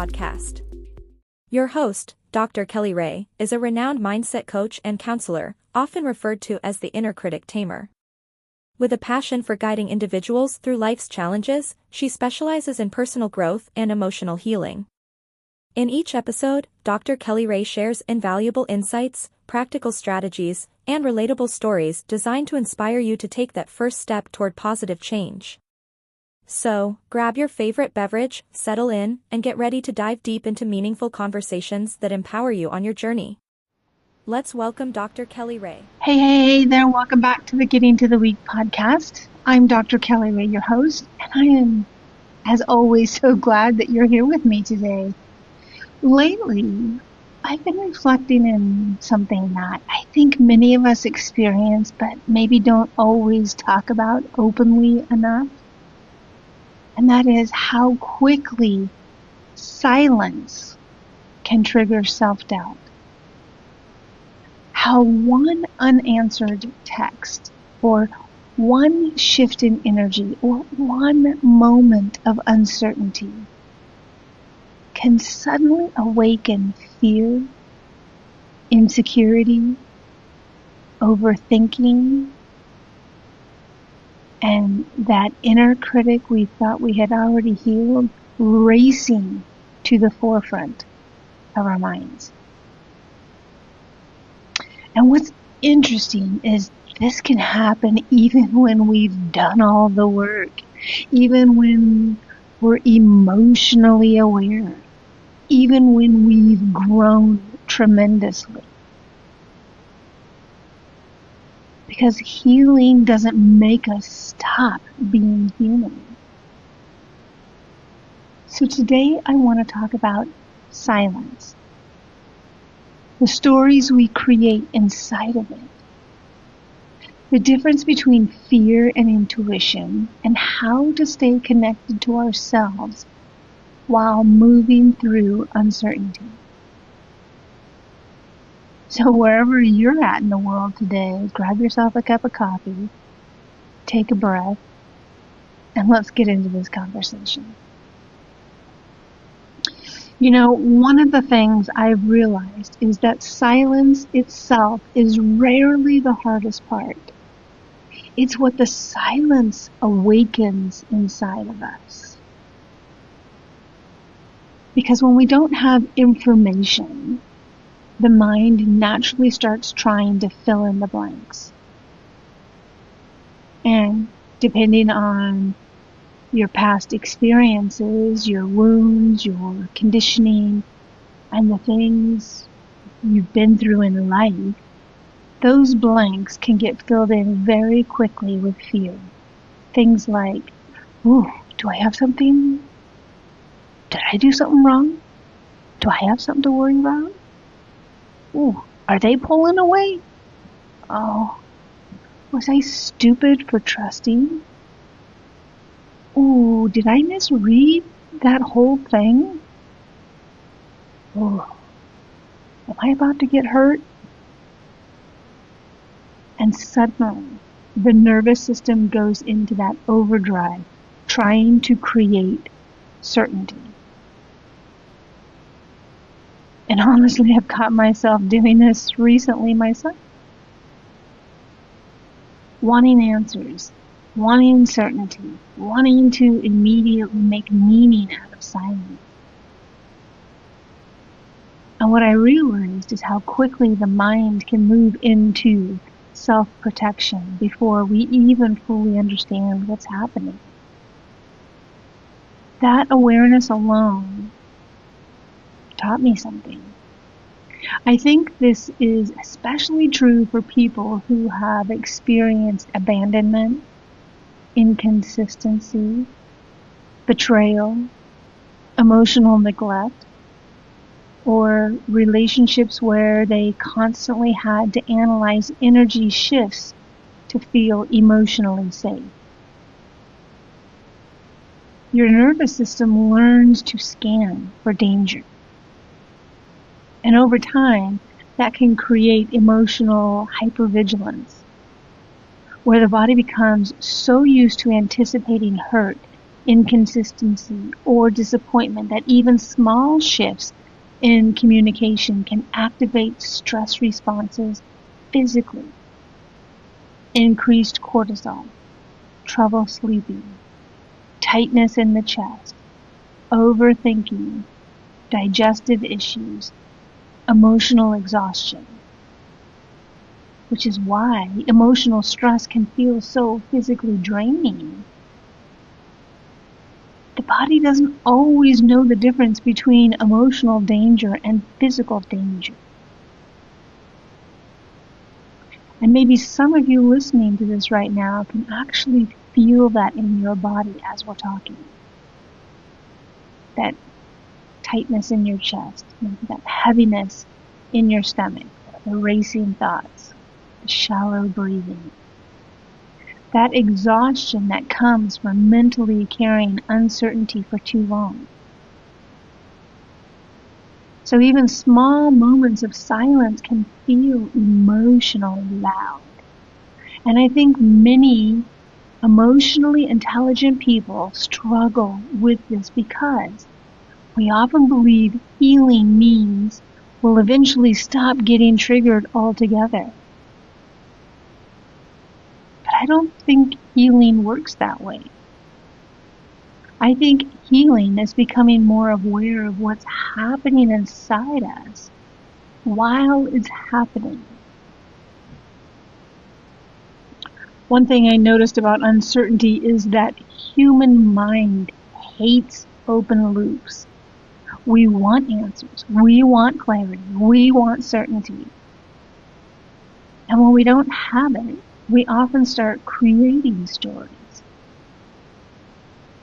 podcast. Your host, Dr. Kelly Ray, is a renowned mindset coach and counselor, often referred to as the inner critic tamer. With a passion for guiding individuals through life's challenges, she specializes in personal growth and emotional healing. In each episode, Dr. Kelly Ray shares invaluable insights, practical strategies, and relatable stories designed to inspire you to take that first step toward positive change. So, grab your favorite beverage, settle in, and get ready to dive deep into meaningful conversations that empower you on your journey. Let's welcome Dr. Kelly Ray. Hey there, welcome back to the Getting to the Week podcast. I'm Dr. Kelly Ray, your host, and I am, as always, so glad that you're here with me today. Lately, I've been reflecting on something that I think many of us experience, but maybe don't always talk about openly enough. And that is how quickly silence can trigger self-doubt. How one unanswered text, or one shift in energy, or one moment of uncertainty can suddenly awaken fear, insecurity, overthinking, and that inner critic we thought we had already healed racing to the forefront of our minds. And what's interesting is this can happen even when we've done all the work, even when we're emotionally aware, even when we've grown tremendously. Because healing doesn't make us stop being human. So today I want to talk about silence. The stories we create inside of it. The difference between fear and intuition, and how to stay connected to ourselves while moving through uncertainty. So wherever you're at in the world today, grab yourself a cup of coffee, take a breath, and let's get into this conversation. You know, one of the things I've realized is that silence itself is rarely the hardest part. It's what the silence awakens inside of us. Because when we don't have information, the mind naturally starts trying to fill in the blanks. And depending on your past experiences, your wounds, your conditioning, and the things you've been through in life, those blanks can get filled in very quickly with fear. Things like, ooh, do I have something? Did I do something wrong? Do I have something to worry about? Ooh, are they pulling away? Oh, was I stupid for trusting? Ooh, did I misread that whole thing? Ooh, am I about to get hurt? And suddenly, the nervous system goes into that overdrive, trying to create certainty. And honestly, I've caught myself doing this recently myself. Wanting answers, wanting certainty, wanting to immediately make meaning out of silence. And what I realized is how quickly the mind can move into self-protection before we even fully understand what's happening. That awareness alone taught me something. I think this is especially true for people who have experienced abandonment, inconsistency, betrayal, emotional neglect, or relationships where they constantly had to analyze energy shifts to feel emotionally safe. Your nervous system learns to scan for danger. And over time, that can create emotional hypervigilance, where the body becomes so used to anticipating hurt inconsistency, or disappointment, that even small shifts in communication can activate stress responses physically. Increased cortisol, trouble sleeping, tightness in the chest, overthinking, digestive issues, emotional exhaustion, which is why emotional stress can feel so physically draining. The body doesn't always know the difference between emotional danger and physical danger. And maybe some of you listening to this right now can actually feel that in your body as we're talking. That tightness in your chest, that heaviness in your stomach, the racing thoughts, the shallow breathing. That exhaustion that comes from mentally carrying uncertainty for too long. So even small moments of silence can feel emotionally loud. And I think many emotionally intelligent people struggle with this because we often believe healing means we'll eventually stop getting triggered altogether. But I don't think healing works that way. I think healing is becoming more aware of what's happening inside us while it's happening. One thing I noticed about uncertainty is that human mind hates open loops. We want answers. We want clarity. We want certainty. And when we don't have it, we often start creating stories.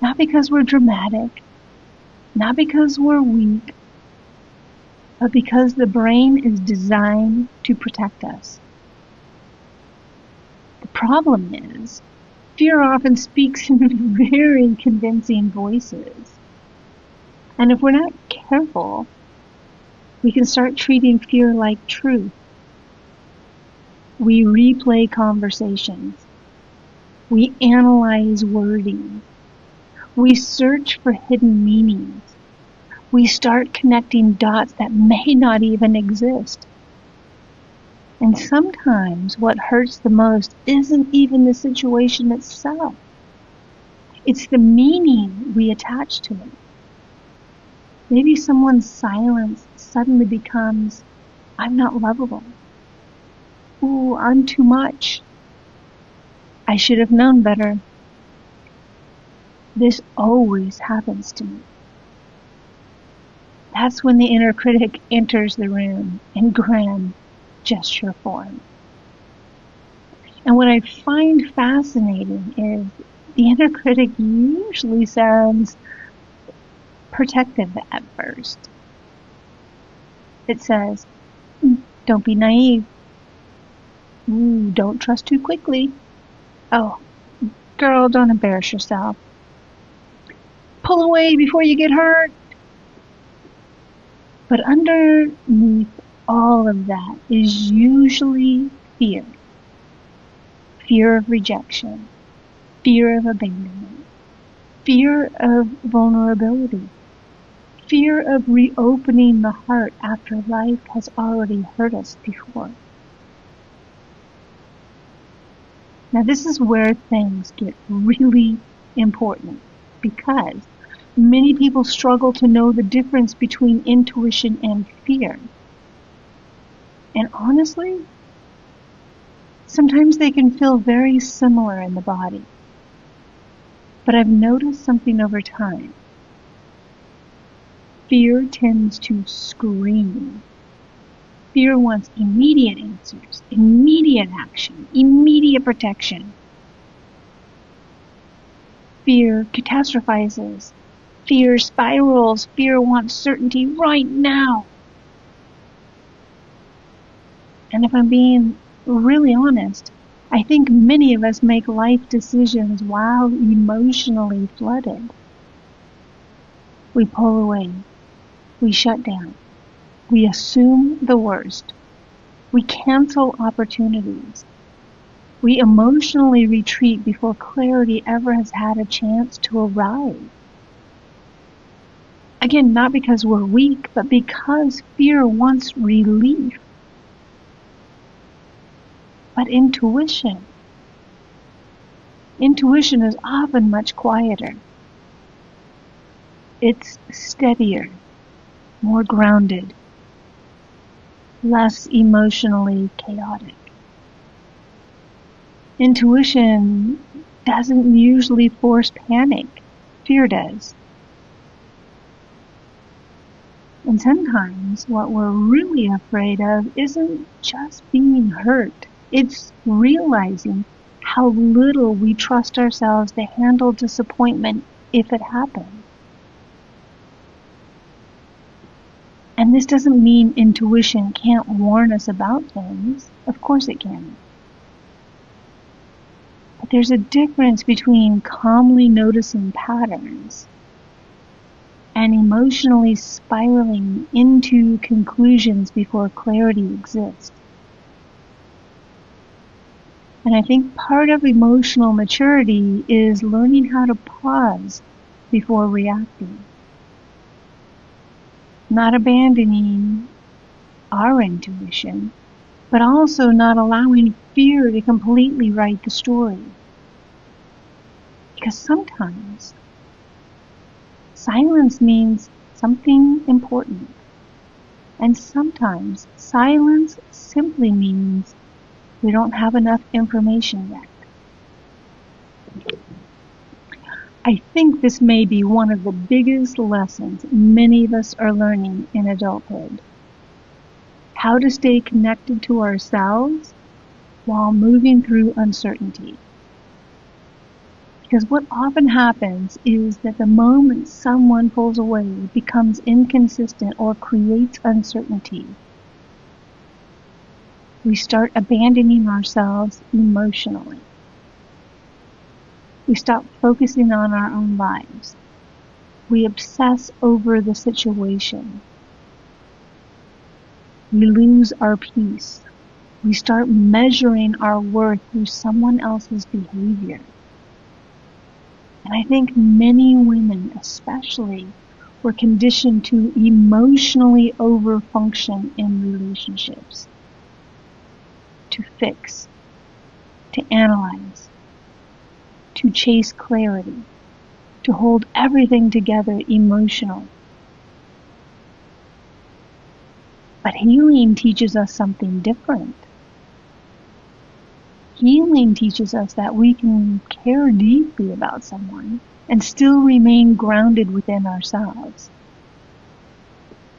Not because we're dramatic, not because we're weak, but because the brain is designed to protect us. The problem is, fear often speaks in very convincing voices. And if we're not careful, we can start treating fear like truth. We replay conversations. We analyze wording. We search for hidden meanings. We start connecting dots that may not even exist. And sometimes what hurts the most isn't even the situation itself. It's the meaning we attach to it. Maybe someone's silence suddenly becomes, I'm not lovable. Ooh, I'm too much. I should have known better. This always happens to me. That's when the inner critic enters the room in grand gesture form. And what I find fascinating is the inner critic usually sounds protective at first. It says, don't be naive. Ooh, don't trust too quickly. Oh, girl, don't embarrass yourself. Pull away before you get hurt. But underneath all of that is usually fear. Fear of rejection. Fear of abandonment. Fear of vulnerability. Fear of reopening the heart after life has already hurt us before. Now this is where things get really important, because many people struggle to know the difference between intuition and fear. And honestly, sometimes they can feel very similar in the body. But I've noticed something over time. Fear tends to scream. Fear wants immediate answers, immediate action, immediate protection. Fear catastrophizes. Fear spirals. Fear wants certainty right now. And if I'm being really honest, I think many of us make life decisions while emotionally flooded. We pull away. We shut down. We assume the worst. We cancel opportunities. We emotionally retreat before clarity ever has had a chance to arrive. Again, not because we're weak, but because fear wants relief. But intuition is often much quieter. It's steadier, more grounded, less emotionally chaotic. Intuition doesn't usually force panic. Fear does. And sometimes what we're really afraid of isn't just being hurt. It's realizing how little we trust ourselves to handle disappointment if it happens. And this doesn't mean intuition can't warn us about things. Of course it can. But there's a difference between calmly noticing patterns and emotionally spiraling into conclusions before clarity exists. And I think part of emotional maturity is learning how to pause before reacting. Not abandoning our intuition, but also not allowing fear to completely write the story. Because sometimes silence means something important. And sometimes silence simply means we don't have enough information yet. I think this may be one of the biggest lessons many of us are learning in adulthood. How to stay connected to ourselves while moving through uncertainty. Because what often happens is that the moment someone pulls away, becomes inconsistent, or creates uncertainty, we start abandoning ourselves emotionally. We stop focusing on our own lives. We obsess over the situation. We lose our peace. We start measuring our worth through someone else's behavior. And I think many women, especially, were conditioned to emotionally overfunction in relationships. To fix, to analyze, to chase clarity, to hold everything together emotionally. But healing teaches us something different. Healing teaches us that we can care deeply about someone and still remain grounded within ourselves.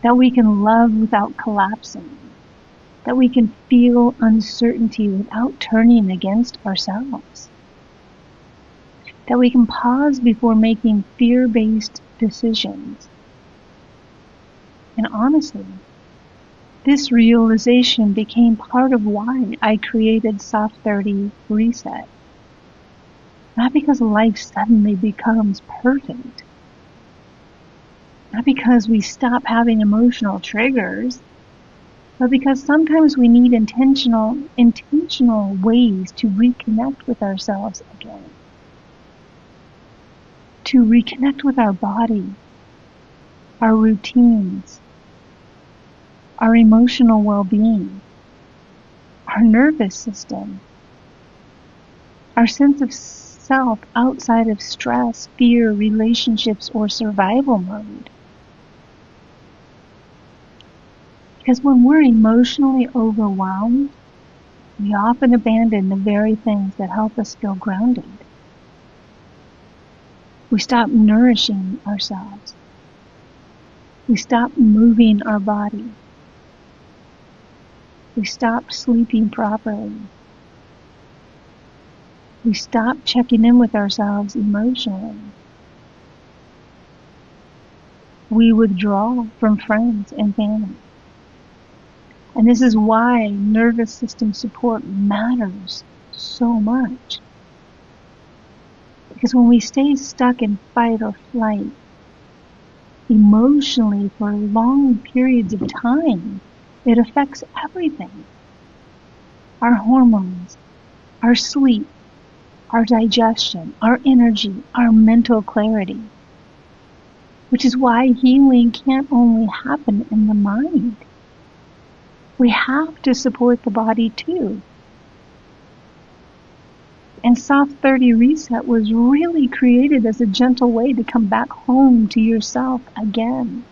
That we can love without collapsing. That we can feel uncertainty without turning against ourselves. That we can pause before making fear-based decisions. And honestly, this realization became part of why I created Soft 30 Reset. Not because life suddenly becomes perfect. Not because we stop having emotional triggers, but because sometimes we need intentional ways to reconnect with ourselves again. To reconnect with our body, our routines, our emotional well-being, our nervous system, our sense of self outside of stress, fear, relationships, or survival mode. Because when we're emotionally overwhelmed, we often abandon the very things that help us feel grounded. We stop nourishing ourselves. We stop moving our body. We stop sleeping properly. We stop checking in with ourselves emotionally. We withdraw from friends and family. And this is why nervous system support matters so much. Because when we stay stuck in fight or flight, emotionally for long periods of time, it affects everything. Our hormones, our sleep, our digestion, our energy, our mental clarity. Which is why healing can't only happen in the mind. We have to support the body too. And Soft 30 Reset was really created as a gentle way to come back home to yourself again.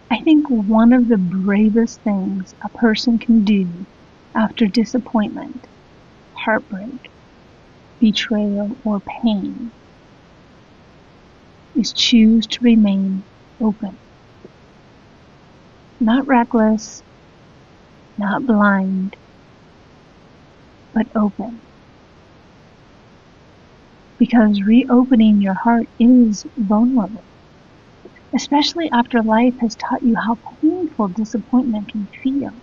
I think one of the bravest things a person can do after disappointment, heartbreak, betrayal, or pain is choose to remain open. Not reckless, not blind, but open. Because reopening your heart is vulnerable, especially after life has taught you how painful disappointment can feel.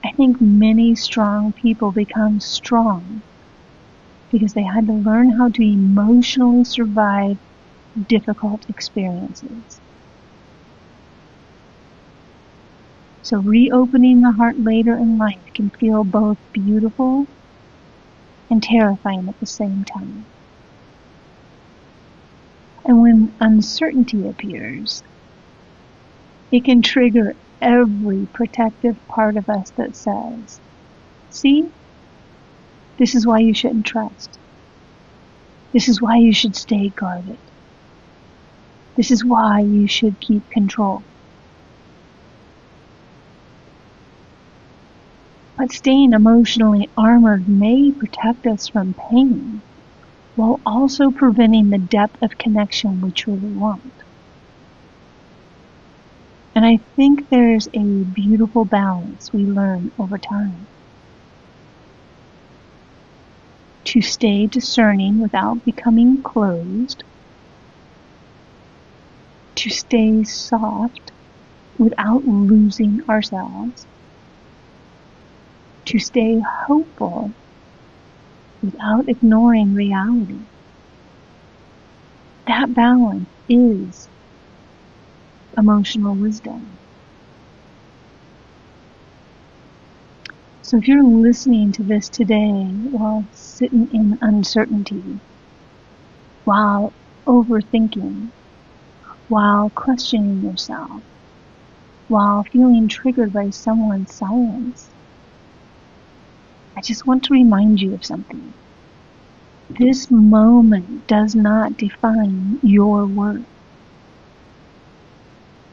I think many strong people become strong because they had to learn how to emotionally survive difficult experiences. So reopening the heart later in life can feel both beautiful and terrifying at the same time. And when uncertainty appears, it can trigger every protective part of us that says, see, this is why you shouldn't trust. This is why you should stay guarded. This is why you should keep control. But staying emotionally armored may protect us from pain, while also preventing the depth of connection we truly want. And I think there's a beautiful balance we learn over time. To stay discerning without becoming closed. To stay soft without losing ourselves. To stay hopeful without ignoring reality. That balance is emotional wisdom. So if you're listening to this today while sitting in uncertainty, while overthinking, while questioning yourself, while feeling triggered by someone's silence, I just want to remind you of something. This moment does not define your worth.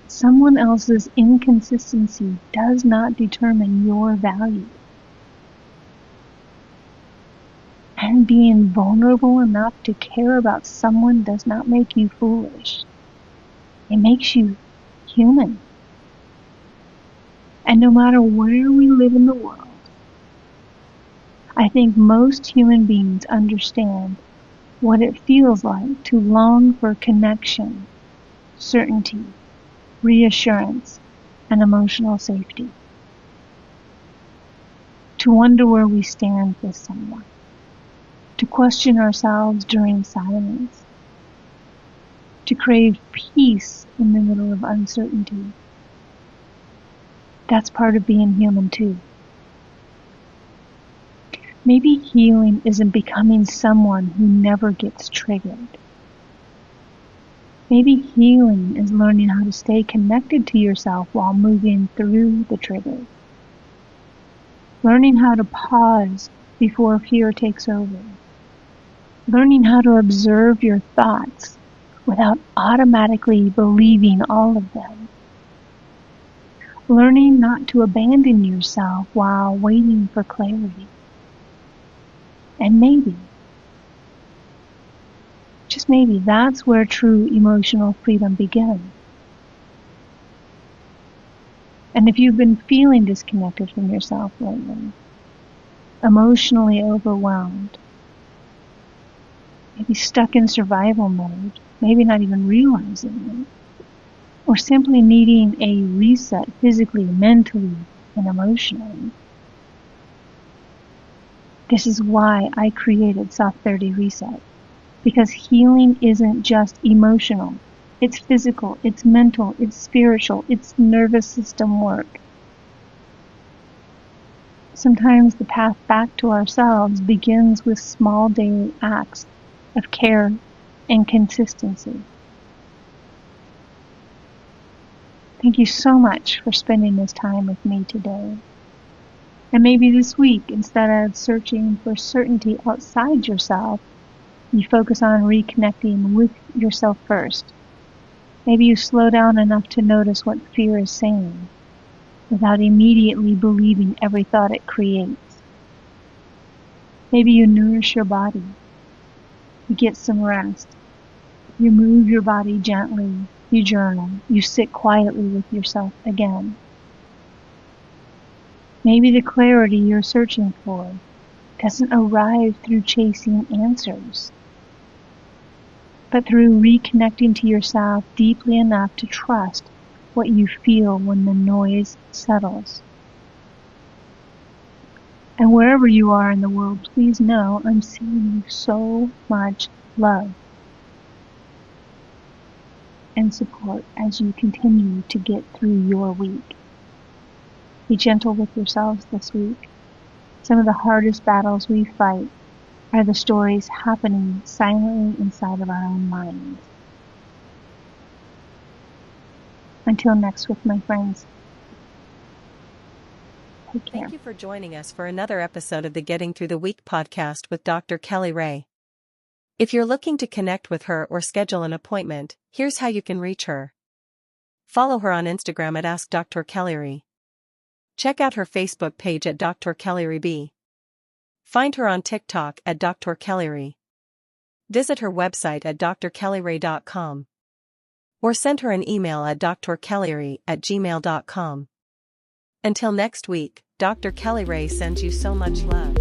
Someone else's inconsistency does not determine your value. And being vulnerable enough to care about someone does not make you foolish. It makes you human. And no matter where we live in the world, I think most human beings understand what it feels like to long for connection, certainty, reassurance, and emotional safety. To wonder where we stand with someone. To question ourselves during silence. To crave peace in the middle of uncertainty. That's part of being human too. Maybe healing isn't becoming someone who never gets triggered. Maybe healing is learning how to stay connected to yourself while moving through the trigger. Learning how to pause before fear takes over. Learning how to observe your thoughts without automatically believing all of them. Learning not to abandon yourself while waiting for clarity. And maybe, just maybe, that's where true emotional freedom begins. And if you've been feeling disconnected from yourself lately, emotionally overwhelmed, maybe stuck in survival mode, maybe not even realizing it, or simply needing a reset physically, mentally, and emotionally, this is why I created Soft 30 Reset. Because healing isn't just emotional, It's physical, it's mental, it's spiritual, it's nervous system work. Sometimes the path back to ourselves begins with small daily acts of care and consistency. Thank you so much for spending this time with me today. And maybe this week, instead of searching for certainty outside yourself, you focus on reconnecting with yourself first. Maybe you slow down enough to notice what fear is saying, without immediately believing every thought it creates. Maybe you nourish your body. You get some rest. You move your body gently. You journal. You sit quietly with yourself again. Maybe the clarity you're searching for doesn't arrive through chasing answers, but through reconnecting to yourself deeply enough to trust what you feel when the noise settles. And wherever you are in the world, please know I'm sending you so much love and support as you continue to get through your week. Be gentle with yourselves this week. Some of the hardest battles we fight are the stories happening silently inside of our own minds. Until next week, my friends. Take care. Thank you for joining us for another episode of the Getting Through the Week podcast with Dr. Kelly Ray. If you're looking to connect with her or schedule an appointment, here's how you can reach her. Follow her on Instagram at AskDrKellyRay. Check out her Facebook page at Dr. Kelly B. Find her on TikTok at Dr. Kelly. Visit her website at drkellyray.com. Or send her an email at drkellyray@gmail.com. Until next week, Dr. Kelly Ray sends you so much love.